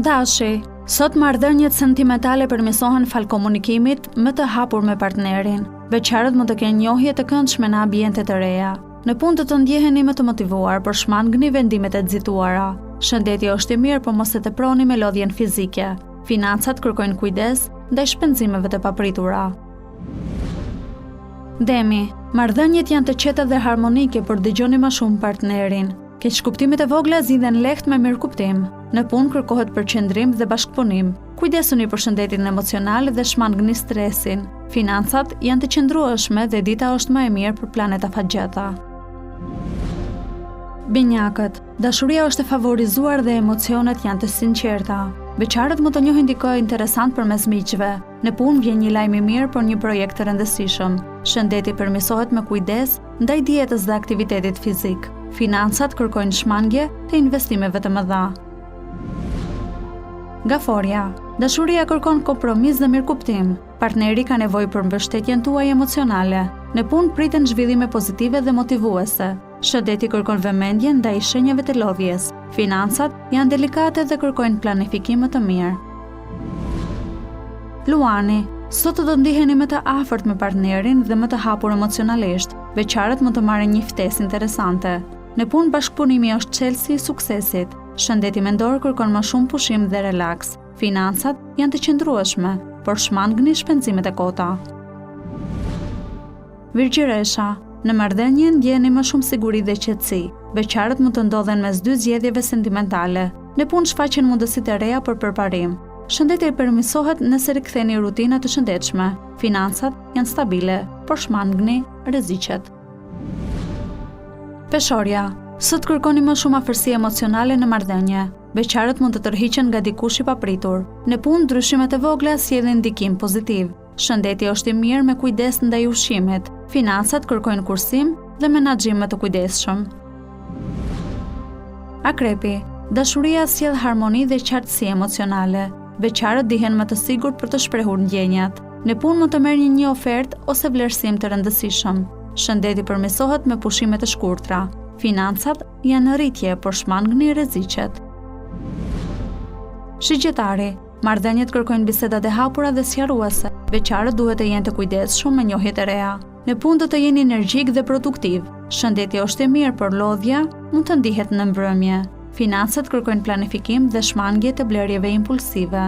Dashi, sot marrëdhëniet sentimentale përmirësohen fal komunikimit më të hapur me partnerin. Beqarët mund të kenë njohje të këndshme në ambiente të reja. Në punë të ndjeheni më të motivuar, por shmangni vendimet e nxituara. Shëndeti është i mirë, por mos e teproni me lodhjen fizike. Financat kërkojnë kujdes ndaj shpenzimeve të papritura. Demi, marrëdhëniet janë të qeta dhe harmonike, por dëgjoni më shumë partnerin. Keqkuptimet e vogla zgjidhen lehtë me mirëkuptim. Në punë kërkohet përqendrim dhe bashkëpunim. Kujdesuni për shëndetin emocional dhe shmangni stresin. Financat janë të qëndrueshme dhe dita është më e mirë për planet afatgjata. Binjakët, dashuria është e favorizuar dhe emocionet janë të sinqerta. Beqarët mund të njohin dikë interesant përmes miqve. Në punë vjen një lajm i mirë për një projekt të rëndësishëm. Shëndeti përmirësohet me kujdes ndaj dietës dhe aktivitetit fizik. Financat kërkojnë shmangje të investimeve të mëdha. Gaforia, dashuria kërkon kompromis dhe mirëkuptim. Partneri ka nevojë për mbështetjen tuaj emocionale. Në punë priten zhvillime pozitive dhe motivuese. Shëndeti kërkon vëmendje ndaj shenjave të lodhjes. Financat janë delikate dhe kërkojnë planifikim më të mirë. Luani, sot do ndiheni më të afërt me partnerin dhe më të hapur emocionalisht. Beqarët mund të marrin një ftesë interesante. Në punë bashkëpunimi është çelësi i suksesit. Shëndeti mendor kërkon më shumë pushim dhe relaks. Financat janë të qëndrueshme, por shmangni shpenzimet e kota. Virgjëresha, në marrëdhënie ndjeni më shumë siguri dhe qetësi. Beqarët mund të ndodhen mes dy zgjedhjeve sentimentale. Në punë shfaqen mundësitë e reja për përparim. Shëndeti përmirësohet nëse riktheni rutina të shëndetshme. Financat janë stabile, por shmangni rreziqet. Peshorja, sot kërkoni më shumë afërsi emocionale në marrëdhënie. Beqarët mund të tërhiqen nga dikush i papritur. Në punë ndryshimet e vogla sjellin ndikim pozitiv. Shëndeti është i mirë me kujdes ndaj ushqimit. Financat kërkojnë kursim dhe menaxhim më të kujdesshëm. Akrepi, dashuria sjell harmoni dhe qartësi emocionale. Beqarët dihen më të sigurt për të shprehur ndjenjat. Në punë mund të merrni një ofertë ose vlerësim të rëndësishëm. Shëndeti përmirësohet me pushime të shkurtra. Financat janë në rritje, por shmangni rreziqet. Shigjetari, marrëdhëniet kërkojnë bisedat e hapura dhe sqaruese. Beqarët duhet të jenë të kujdesshëm me njohjet e reja. Në punë do të jeni energjik dhe produktiv. Shëndeti është i mirë, por lodhja mund të ndihet në mbrëmje. Financat kërkojnë planifikim dhe shmangje të blerjeve impulsive.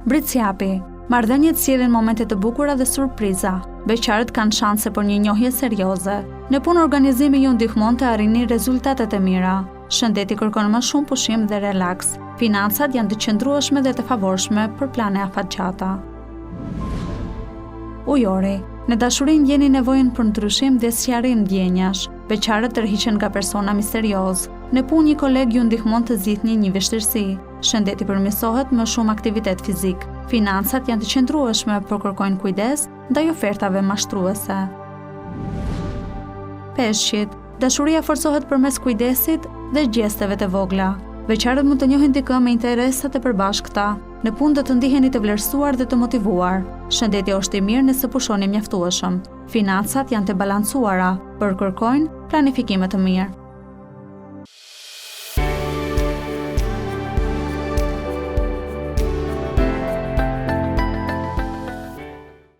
Britsjapi, marrëdhëniet sjellin momente të bukura dhe surpriza. Beqarët kanë shanse për një njohje serioze. Në punë organizimi ju ndihmon të arrini rezultatet e mira. Shëndeti kërkon më shumë pushim dhe relaks. Financat janë të qëndrueshme dhe të favorshme për plane afatgjata. Ujori, në dashuri ndjeni nevojën për ndryshim dhe sqarim ndjenjash. Beqarët tërhiqen nga persona misterioz. Në punë një koleg ju ndihmon të zgjidhni një vështirësi. Shëndeti përmirësohet me shumë aktivitet fizik. Financat janë të qëndrueshme, por kërkojnë kujdes ndaj ofertave mashtruese. Peshqit, dashuria forcohet përmes kujdesit dhe gjesteve të vogla. Beqarët mund të njohin dikë me interesat e përbashkëta. Në punë do të ndiheni të vlerësuar dhe të motivuar. Shëndeti është i mirë nëse pushoni mjaftueshëm. Financat janë të balancuara, por kërkojnë planifikime të mirë.